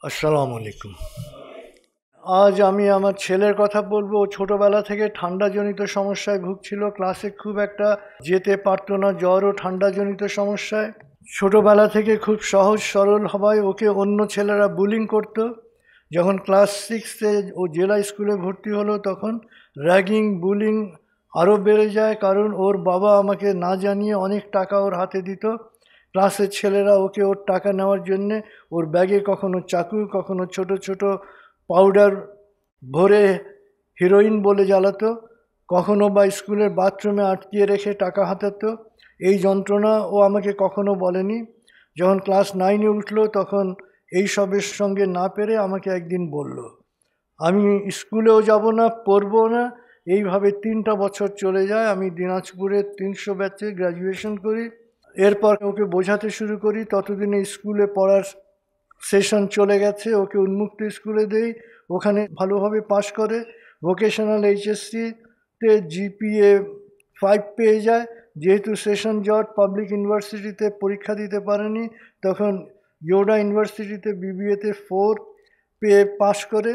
আসসালামু আলাইকুম। আজ আমি আমার ছেলের কথা বলবো। ও ছোটবেলা থেকে ঠান্ডাজনিত সমস্যায় ভুগছিল। ক্লাসে খুব একটা যেতে পারতো না, জ্বর ও ঠান্ডাজনিত সমস্যায়। ছোটবেলা থেকে খুব সহজ সরল হওয়ায় ওকে অন্য ছেলেরা বুলিং করতো। যখন ক্লাস 6-এ ও জেলা স্কুলে ভর্তি হলো তখন র্যাগিং বুলিং আরও বেড়ে যায়, কারণ ওর বাবা আমাকে না জানিয়ে অনেক টাকা ওর হাতে দিত। ক্লাসের ছেলেরা ওকে ওর টাকা নেওয়ার জন্যে ওর ব্যাগে কখনো চাকু, কখনো ছোট ছোট পাউডার ভরে হিরোইন বলে জ্বালাতো, কখনো বা স্কুলের বাথরুমে আটকিয়ে রেখে টাকা হাতাতো। এই যন্ত্রণা ও আমাকে কখনো বলেনি। যখন ক্লাস 9-এ উঠলো তখন এই সবের সঙ্গে না পেরে আমাকে একদিন বলল, আমি স্কুলেও যাব না, পড়বো না। এইভাবে 3টা বছর চলে যায়। আমি দিনাজপুরের 300 ব্যাচে গ্র্যাজুয়েশন করি। এরপর ওকে বোঝাতে শুরু করি। ততদিনে স্কুলে পড়ার সেশন চলে গেছে। ওকে উন্মুক্ত স্কুলে দেই, ওখানে ভালোভাবে পাশ করে। ভোকেশনাল এইচএসসিতে জিপিএ 5 পেয়ে যায়। যেহেতু সেশন জট পাবলিক ইউনিভার্সিটিতে পরীক্ষা দিতে পারেনি, তখন ইয়োডা ইউনিভার্সিটিতে বিবিএতে 4 পেয়ে পাশ করে।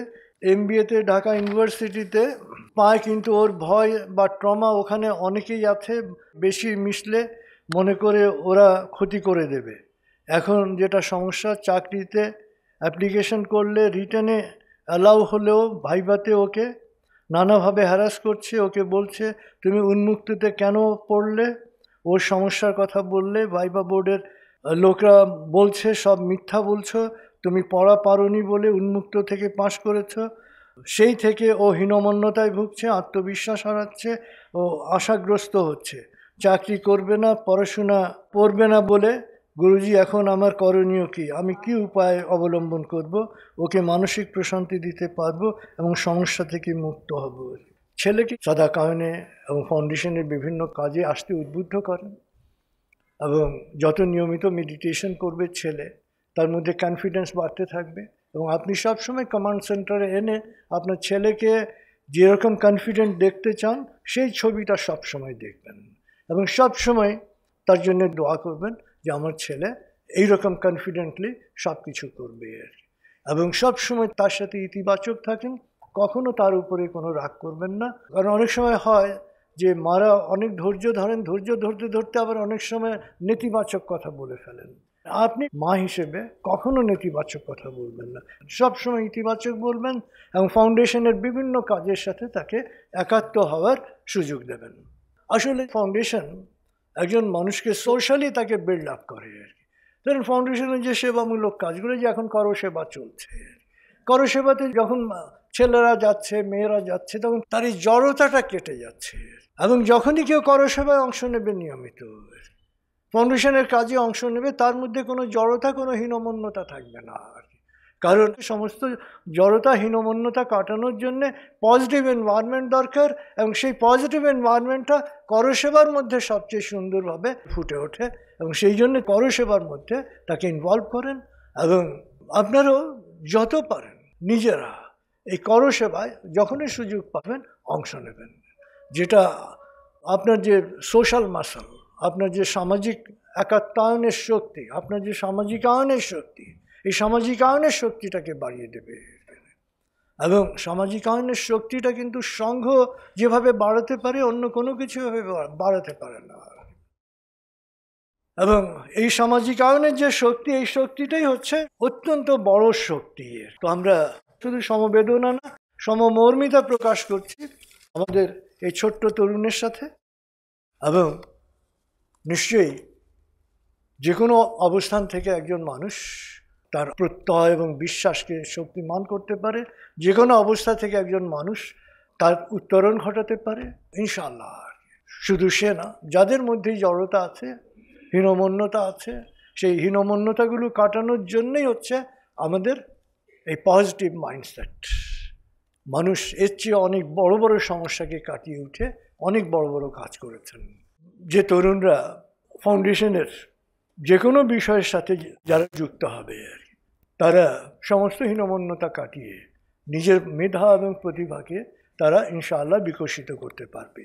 এমবিএতে ঢাকা ইউনিভার্সিটিতে পায়, কিন্তু ওর ভয় বা ট্রমা, ওখানে অনেকেই আছে বেশি মিশলে মনে করে ওরা ক্ষতি করে দেবে। এখন যেটা সমস্যা, চাকরিতে অ্যাপ্লিকেশন করলে রিটেনে অ্যালাউ হলেও ভাইভাতে ওকে নানাভাবে হ্যারাস করছে। ওকে বলছে, তুমি উন্মুক্ততে কেন পড়লে? ওর সমস্যার কথা বললে ভাইভা বোর্ডের লোকরা বলছে সব মিথ্যা বলছো, তুমি পড়া পারোনি বলে উন্মুক্ত থেকে পাশ করেছো। সেই থেকে ও হীনমন্যতায় ভুগছে, আত্মবিশ্বাস হারাচ্ছে, ও আশাগ্রস্ত হচ্ছে। চাকরি করবে না, পড়াশোনা পড়বে না বলে, গুরুজি এখন আমার করণীয় কী? আমি কি উপায় অবলম্বন করব? ওকে মানসিক প্রশান্তি দিতে পারবো এবং সমস্যা থেকে মুক্ত হব। ছেলেকে সাদা কায়নে এবং ফাউন্ডেশনের বিভিন্ন কাজে আসতে উদ্বুদ্ধ করেন, এবং যত নিয়মিত মেডিটেশন করবে ছেলে, তার মধ্যে কনফিডেন্স বাড়তে থাকবে। এবং আপনি সবসময় কমান্ড সেন্টারে এনে আপনার ছেলেকে যেরকম কনফিডেন্ট দেখতে চান সেই ছবিটা সবসময় দেখবেন, এবং সবসময় তার জন্য দোয়া করবেন যে আমার ছেলে এইরকম কনফিডেন্টলি সব কিছু করবে আর কি। এবং সবসময় তার সাথে ইতিবাচক থাকেন, কখনো তার উপরে কোনো রাগ করবেন না। কারণ অনেক সময় হয় যে মারা অনেক ধৈর্য ধরেন, ধৈর্য ধরতে ধরতে আবার অনেক সময় নেতিবাচক কথা বলে ফেলেন। আপনি মা হিসেবে কখনো নেতিবাচক কথা বলবেন না, সবসময় ইতিবাচক বলবেন, এবং ফাউন্ডেশনের বিভিন্ন কাজের সাথে তাকে একাত্ম হওয়ার সুযোগ দেবেন। আসলে ফাউন্ডেশন একজন মানুষকে সোশ্যালি তাকে বিল্ড আপ করে আর কি। ধরেন ফাউন্ডেশনের যে সেবামূলক কাজগুলো, যে এখন করো সেবা চলছে, করো সেবাতে যখন ছেলেরা যাচ্ছে, মেয়েরা যাচ্ছে, তখন তার এই জড়তাটা কেটে যাচ্ছে। এবং যখনই কেউ করো সেবায় অংশ নেবে নিয়মিত, ফাউন্ডেশনের কাজে অংশ নেবে, তার মধ্যে কোনো জড়তা, কোনো হীনমন্যতা থাকবে না আর কি। কারণ সমস্ত জড়তা হীনমন্যতা কাটানোর জন্যে পজিটিভ এনভায়রনমেন্ট দরকার, এবং সেই পজিটিভ এনভায়রনমেন্টটা করসেবার মধ্যে সবচেয়ে সুন্দরভাবে ফুটে ওঠে। এবং সেই জন্য করসেবার মধ্যে তাকে ইনভলভ করেন, এবং আপনারাও যত পারেন নিজেরা এই করসেবায় যখনই সুযোগ পাবেন অংশ নেবেন। যেটা আপনার যে সোশ্যাল মাসল, আপনার যে সামাজিক একাত্মায়নের শক্তি, আপনার যে সামাজিকায়নের শক্তি, এই সামাজিকায়নের শক্তিটাকে বাড়িয়ে দেবে। এবং সামাজিকায়নের শক্তিটা কিন্তু সংঘ যেভাবে বাড়াতে পারে অন্য কোনো কিছু ভাবে বাড়াতে পারে না। এবং এই সামাজিকায়নের যে শক্তি, এই শক্তিটাই হচ্ছে অত্যন্ত বড় শক্তি। তো আমরা শুধু সমবেদনা না, সমমর্মিতা প্রকাশ করছি আমাদের এই ছোট্ট তরুণের সাথে। এবং নিশ্চয়ই যে কোনো অবস্থান থেকে একজন মানুষ তার প্রত্যয় এবং বিশ্বাসকে শক্তিমান করতে পারে। যে কোনো অবস্থা থেকে একজন মানুষ তার উত্তরণ ঘটাতে পারে ইনশাআল্লাহ। শুধু সে না, যাদের মধ্যেই জড়তা আছে, হীনমন্যতা আছে, সেই হীনমন্যতাগুলো কাটানোর জন্যই হচ্ছে আমাদের এই পজিটিভ মাইন্ডসেট। মানুষ এর চেয়ে অনেক বড় বড় সমস্যাকে কাটিয়ে উঠে অনেক বড় বড় কাজ করেছেন। যে তরুণরা ফাউন্ডেশনের যে কোনো বিষয়ের সাথে যারা যুক্ত হবে, তারা সমস্ত হীনমন্যতা কাটিয়ে নিজের মেধা এবং প্রতিভাকে তারা ইনশাআল্লাহ বিকশিত করতে পারবে।